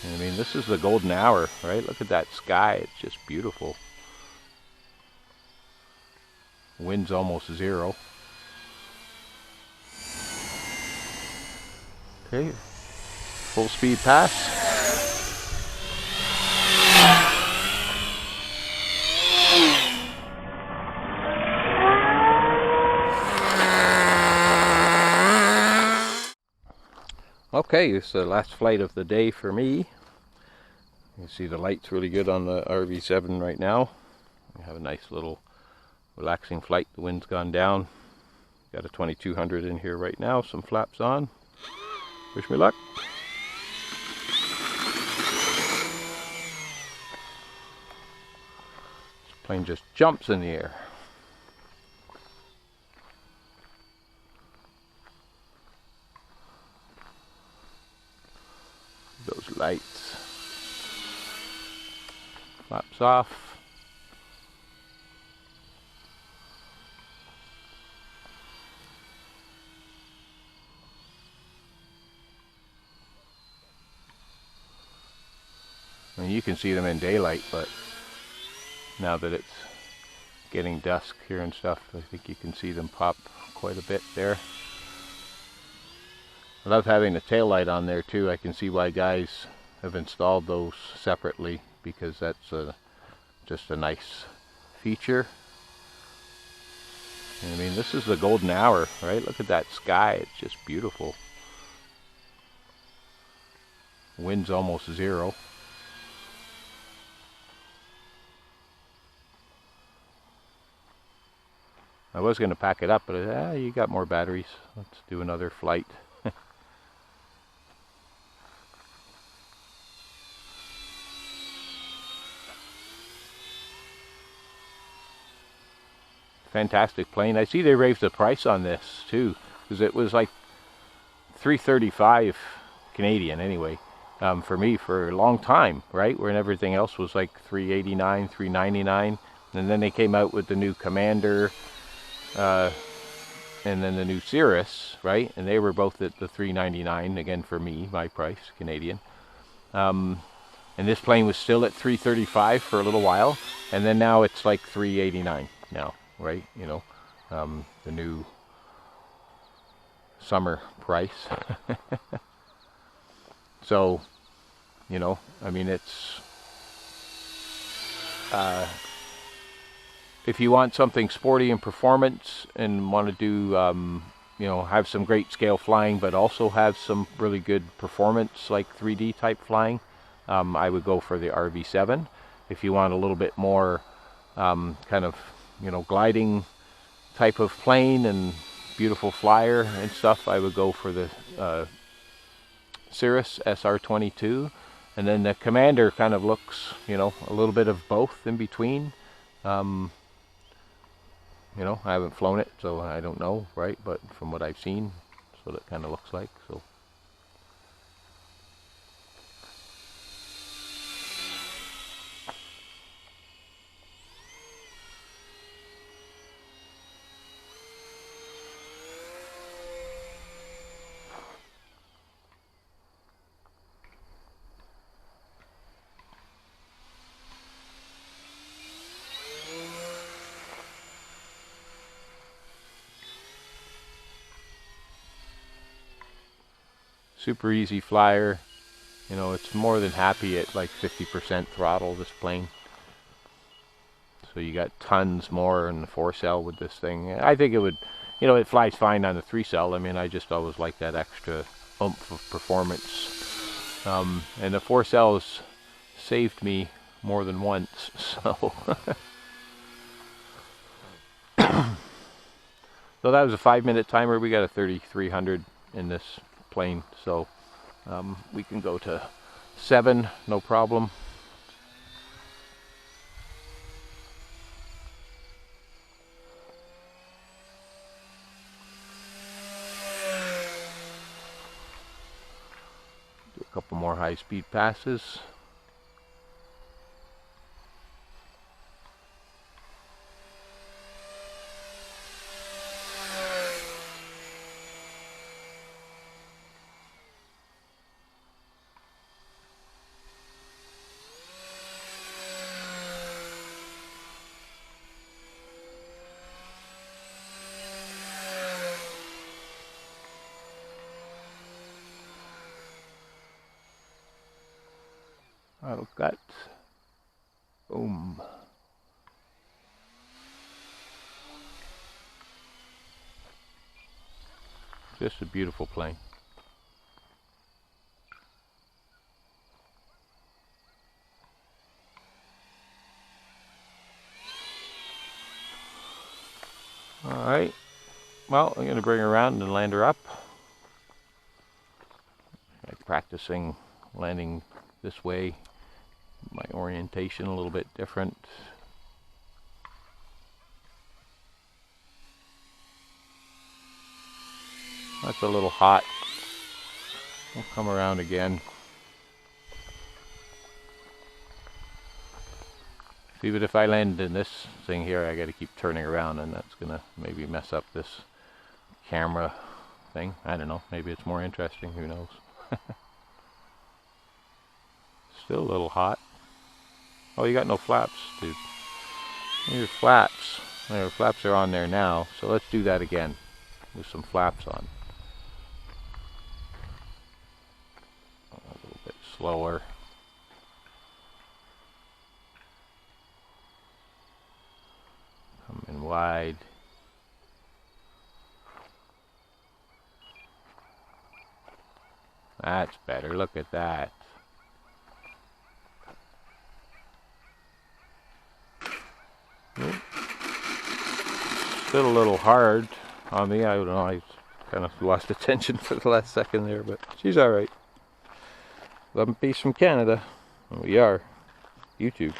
I mean, this is the golden hour, right? Look at that sky. It's just beautiful. Wind's almost zero. Okay, full speed pass. Okay, this is the last flight of the day for me. You can see the light's really good on the RV-7 right now. We have a nice little relaxing flight. The wind's gone down. Got a 2200 in here right now, some flaps on. Wish me luck. This plane just jumps in the air. Those lights. Flaps off. I mean, you can see them in daylight, but now that it's getting dusk here and stuff, I think you can see them pop quite a bit there. I love having the tail light on there too. I can see why guys have installed those separately, because that's just a nice feature. I mean, this is the golden hour, right? Look at that sky. It's just beautiful. Wind's almost zero. I was going to pack it up, but you got more batteries. Let's do another flight. Fantastic plane. I see they raised the price on this too, because it was like $335 Canadian anyway, for me for a long time, right? When everything else was like $389, $399, and then they came out with the new Commander, and then the new Cirrus, right? And they were both at the $399 again for me, my price Canadian. And this plane was still at $335 for a little while, and then now it's like $389 now. Right, you know, the new summer price. So, you know, I mean, it's if you want something sporty and performance and want to do, you know, have some great scale flying, but also have some really good performance like 3D type flying, I would go for the RV-7. If you want a little bit more kind of, you know, gliding type of plane and beautiful flyer and stuff, I would go for the Cirrus SR22. And then the Commander kind of looks, you know, a little bit of both in between. You know, I haven't flown it, so I don't know, right? But from what I've seen, that's what it kind of looks like. So super easy flyer. You know, it's more than happy at like 50% throttle, this plane. So you got tons more in the 4-cell with this thing. I think it would, you know, it flies fine on the 3-cell. I mean, I just always like that extra oomph of performance. And the 4-cells saved me more than once, so. So that was a 5-minute timer. We got a 3300 in this plane, so we can go to 7, no problem. Do a couple more high-speed passes. Auto cut. Boom. Just a beautiful plane. Alright, well, I'm going to bring her around and land her up. I'm practicing landing this way, my orientation a little bit different. That's a little hot. We'll come around again. See, but if I land in this thing here, I got to keep turning around, and that's gonna maybe mess up this camera thing. I don't know. Maybe it's more interesting. Who knows? Still a little hot. Oh, you got no flaps, dude. Your flaps. Your flaps are on there now. So let's do that again with some flaps on. A little bit slower. Coming wide. That's better. Look at that. Still a little hard on me. I don't know. I kind of lost attention for the last second there, but she's all right. Love and peace from Canada. We are YouTube.